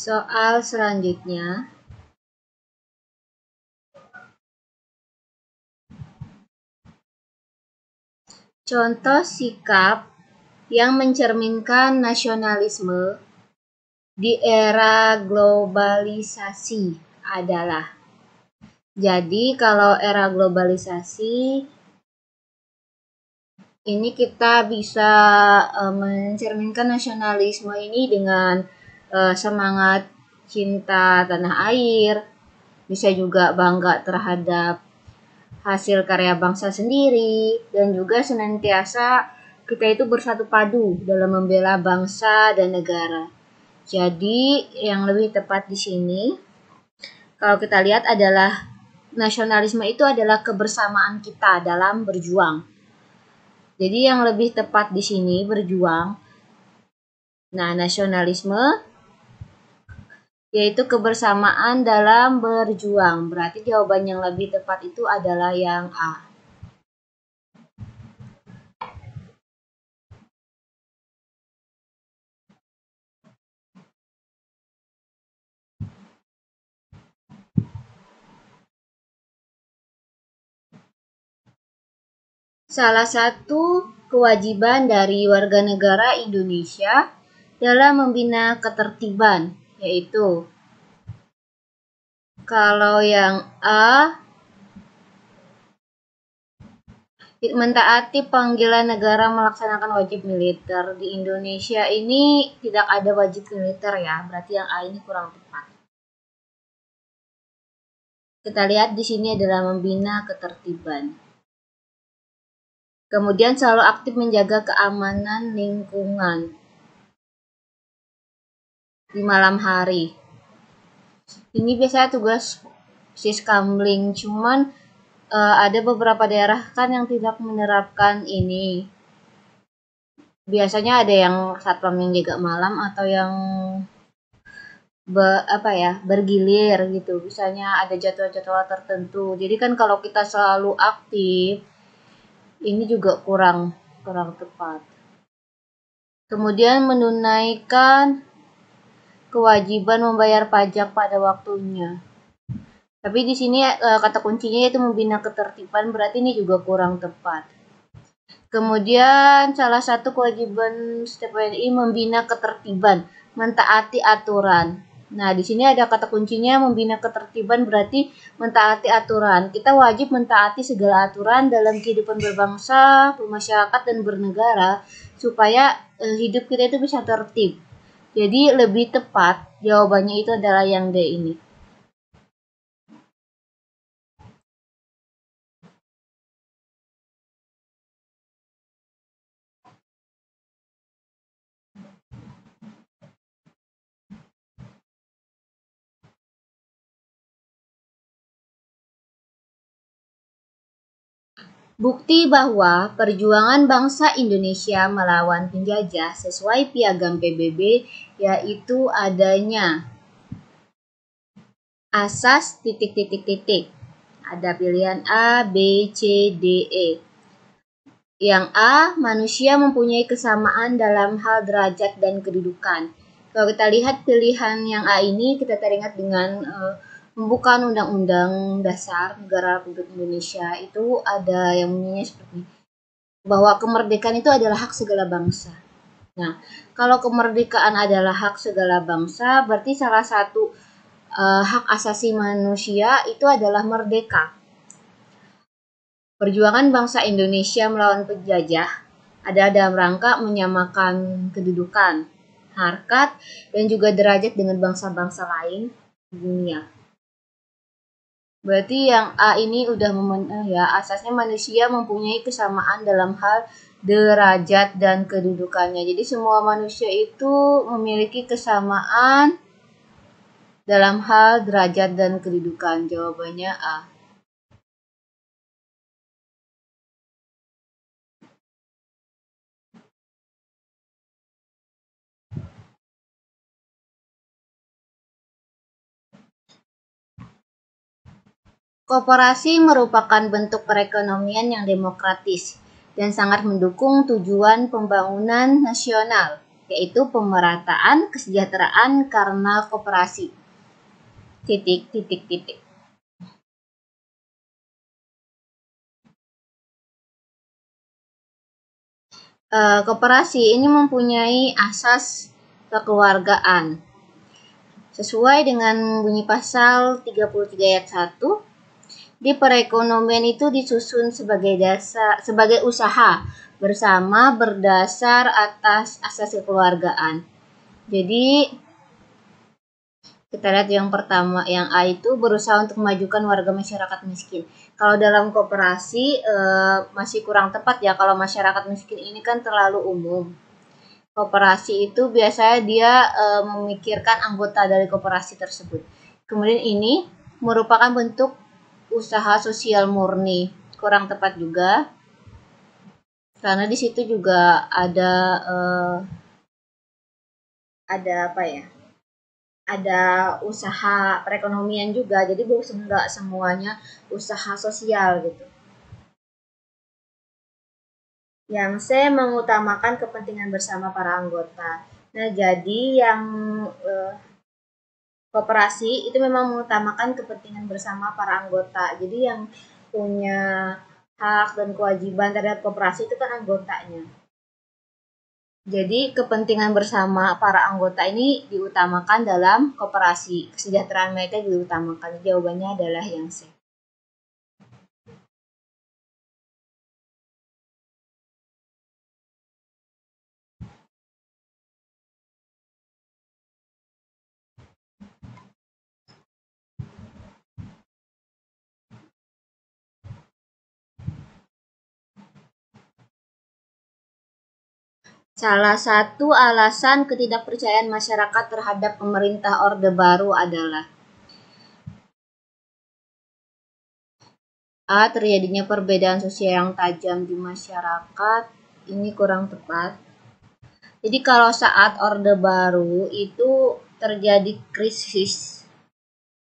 Soal selanjutnya, contoh sikap yang mencerminkan nasionalisme di era globalisasi adalah. Jadi kalau era globalisasi ini kita bisa mencerminkan nasionalisme ini dengan semangat cinta tanah air, bisa juga bangga terhadap hasil karya bangsa sendiri, dan juga senantiasa kita itu bersatu padu dalam membela bangsa dan negara. Jadi yang lebih tepat di sini, kalau kita lihat adalah nasionalisme itu adalah kebersamaan kita dalam berjuang. Jadi yang lebih tepat di sini berjuang. Nah, nasionalisme yaitu kebersamaan dalam berjuang. Berarti jawaban yang lebih tepat itu adalah yang A. Salah satu kewajiban dari warga negara Indonesia dalam membina ketertiban, yaitu kalau yang A, mentaati panggilan negara melaksanakan wajib militer. Di Indonesia ini tidak ada wajib militer ya, berarti yang A ini kurang tepat. Kita lihat di sini adalah membina ketertiban. Kemudian selalu aktif menjaga keamanan lingkungan di malam hari. Ini biasanya tugas Siskamling, cuman ada beberapa daerah kan yang tidak menerapkan ini. Biasanya ada yang satpam yang jaga malam atau yang bergilir gitu. Misalnya ada jadwal-jadwal tertentu. Jadi kan kalau kita selalu aktif, ini juga kurang tepat. Kemudian menunaikan kewajiban membayar pajak pada waktunya. Tapi di sini kata kuncinya yaitu membina ketertiban, berarti ini juga kurang tepat. Kemudian salah satu kewajiban setiap WNI membina ketertiban, mentaati aturan. Nah, di sini ada kata kuncinya membina ketertiban berarti mentaati aturan. Kita wajib mentaati segala aturan dalam kehidupan berbangsa, bermasyarakat, dan bernegara supaya hidup kita itu bisa tertib. Jadi lebih tepat jawabannya itu adalah yang D ini. Bukti bahwa perjuangan bangsa Indonesia melawan penjajah sesuai piagam PBB yaitu adanya asas ... Ada pilihan A, B, C, D, E. Yang A, manusia mempunyai kesamaan dalam hal derajat dan kedudukan. Kalau kita lihat pilihan yang A ini, kita teringat dengan pembukaan Undang-Undang Dasar Negara Republik Indonesia itu ada yang bunyinya seperti ini, bahwa kemerdekaan itu adalah hak segala bangsa. Nah, kalau kemerdekaan adalah hak segala bangsa, berarti salah satu hak asasi manusia itu adalah merdeka. Perjuangan bangsa Indonesia melawan penjajah ada dalam rangka menyamakan kedudukan, harkat, dan juga derajat dengan bangsa-bangsa lain di dunia. Berarti yang A ini udah asasnya manusia mempunyai kesamaan dalam hal derajat dan kedudukannya. Jadi semua manusia itu memiliki kesamaan dalam hal derajat dan kedudukan. Jawabannya A. Koperasi merupakan bentuk perekonomian yang demokratis dan sangat mendukung tujuan pembangunan nasional, yaitu pemerataan kesejahteraan karena koperasi. Titik. Koperasi ini mempunyai asas kekeluargaan. Sesuai dengan bunyi pasal 33 ayat 1, di perekonomian itu disusun sebagai usaha bersama berdasar atas asas kekeluargaan. Jadi kita lihat yang pertama, yang A itu berusaha untuk memajukan warga masyarakat miskin. Kalau dalam koperasi masih kurang tepat ya, kalau masyarakat miskin ini kan terlalu umum. Koperasi itu biasanya dia memikirkan anggota dari koperasi tersebut. Kemudian ini merupakan bentuk usaha sosial murni, kurang tepat juga. Karena di situ juga ada apa ya? Ada usaha perekonomian juga, jadi nggak semuanya usaha sosial gitu. Yang C, mengutamakan kepentingan bersama para anggota. Nah, jadi yang koperasi itu memang mengutamakan kepentingan bersama para anggota. Jadi yang punya hak dan kewajiban terhadap koperasi itu kan anggotanya. Jadi kepentingan bersama para anggota ini diutamakan dalam koperasi. Kesejahteraan mereka diutamakan. Jawabannya adalah yang C. Salah satu alasan ketidakpercayaan masyarakat terhadap pemerintah Orde Baru adalah A. Terjadinya perbedaan sosial yang tajam di masyarakat. Ini kurang tepat. Jadi kalau saat Orde Baru itu terjadi krisis.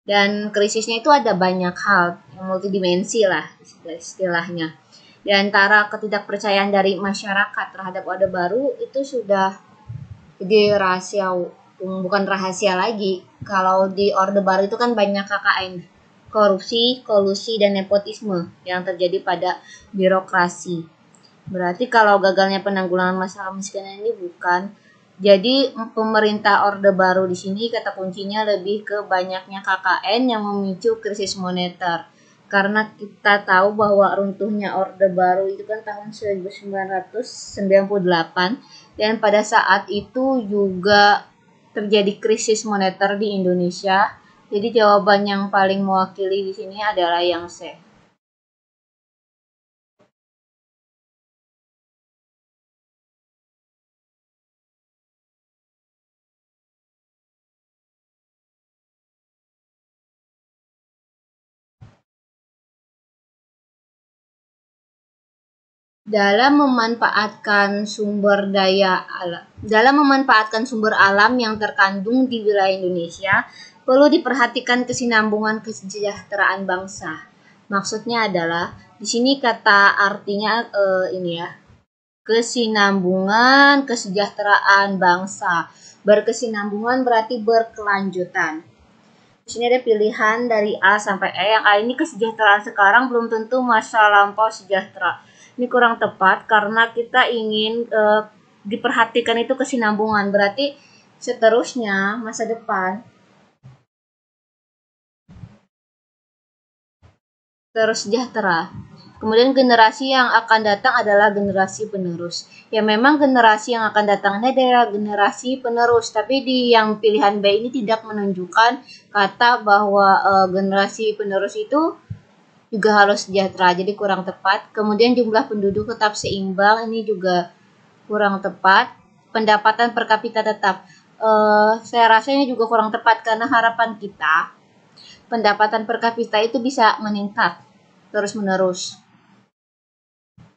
Dan krisisnya itu ada banyak hal yang multidimensi lah istilahnya. Di antara ketidakpercayaan dari masyarakat terhadap Orde Baru itu sudah jadi rahasia, bukan rahasia lagi. Kalau di Orde Baru itu kan banyak KKN, korupsi, kolusi, dan nepotisme yang terjadi pada birokrasi. Berarti kalau gagalnya penanggulangan masalah kemiskinan ini bukan. Jadi pemerintah Orde Baru di sini kata kuncinya lebih ke banyaknya KKN yang memicu krisis moneter. Karena kita tahu bahwa runtuhnya Orde Baru itu kan tahun 1998 dan pada saat itu juga terjadi krisis moneter di Indonesia. Jadi jawaban yang paling mewakili di sini adalah yang C. Dalam memanfaatkan sumber alam yang terkandung di wilayah Indonesia, perlu diperhatikan kesinambungan kesejahteraan bangsa. Maksudnya adalah di sini kata artinya ini ya, kesinambungan kesejahteraan bangsa. Berkesinambungan berarti berkelanjutan. Di sini ada pilihan dari A sampai E. Yang A ini kesejahteraan sekarang belum tentu masa lampau sejahtera. Ini kurang tepat karena kita ingin diperhatikan itu kesinambungan. Berarti seterusnya masa depan terus sejahtera. Kemudian generasi yang akan datang adalah generasi penerus. Ya memang generasi yang akan datang ini adalah generasi penerus. Tapi di yang pilihan B ini tidak menunjukkan kata bahwa generasi penerus itu juga harus sejahtera, jadi kurang tepat. Kemudian jumlah penduduk tetap seimbang, ini juga kurang tepat. Pendapatan per kapita tetap, saya rasa ini juga kurang tepat karena harapan kita pendapatan per kapita itu bisa meningkat terus menerus.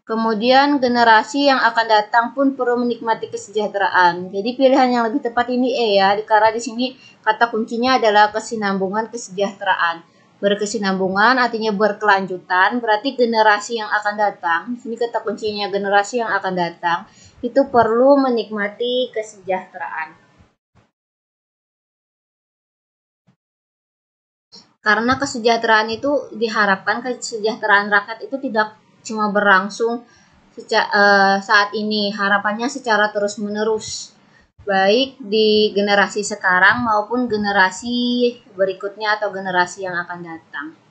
Kemudian generasi yang akan datang pun perlu menikmati kesejahteraan. Jadi pilihan yang lebih tepat ini E ya, karena di sini kata kuncinya adalah kesinambungan kesejahteraan. Berkesinambungan artinya berkelanjutan, berarti generasi yang akan datang, di sini kata kuncinya generasi yang akan datang, itu perlu menikmati kesejahteraan. Karena kesejahteraan itu diharapkan kesejahteraan rakyat itu tidak cuma berlangsung saat ini, harapannya secara terus-menerus, baik di generasi sekarang maupun generasi berikutnya atau generasi yang akan datang.